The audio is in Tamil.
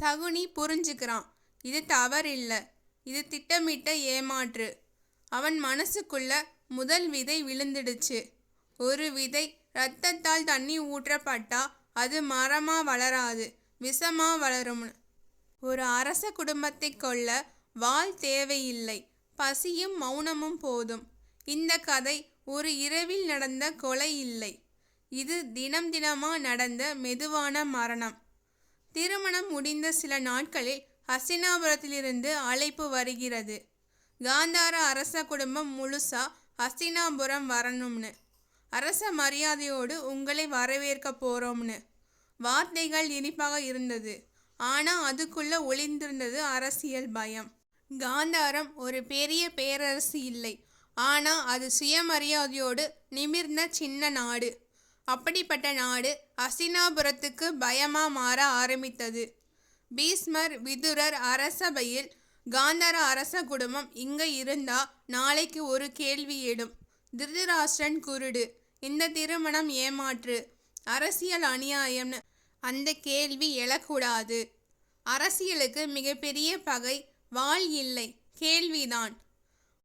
சகுனி புரிஞ்சுக்கிறான். இது தவறில்ல, இது திட்டமிட்ட ஏமாற்று. அவன் மனசுக்குள்ள முதல் விதை விழுந்துடுச்சு. ஒரு விதை ரத்தத்தால் தண்ணி ஊற்றப்பட்டா அது மரமா வளராது, விஷமா வளரும்னு. ஒரு அரச குடும்பத்தை கொல்ல வாள் தேவையில்லை, பசியும் மௌனமும் போதும். இந்த கதை ஒரு இரவில் நடந்த கொலை இல்லை, இது தினம் தினமா நடந்த மெதுவான மரணம். திருமணம் முடிந்த சில நாட்களில் ஹஸ்தினாபுரத்திலிருந்து அழைப்பு வருகிறது. காந்தார அரச குடும்பம் முழுசா ஹஸ்தினாபுரம் வரணும்னு. அரச மரியாதையோடு உங்களை வரவேற்க போறோம்னு. வார்த்தைகள் இனிப்பாக இருந்தது, ஆனா அதுக்குள்ள ஒளிந்திருந்தது அரசியல் பயம். காந்தாரம் ஒரு பெரிய பேரரசு இல்லை, ஆனா அது சுயமரியாதையோடு நிமிர்ந்த சின்ன நாடு. அப்படிப்பட்ட நாடு ஹஸ்தினாபுரத்துக்கு பயமா மாற ஆரம்பித்தது. பீஷ்மர் விதுரர் அரசபையில் காந்தார அரச குடும்பம் இங்க இருந்தா நாளைக்கு ஒரு கேள்வி எழும். திருதராஷ்டிரன் குருடு, இந்த திருமணம் ஏமாற்று, அரசியல் அநியாயம்னு அந்த கேள்வி எழக்கூடாது. அரசியலுக்கு மிகப்பெரிய பகை வாள் இல்லை, கேள்விதான்.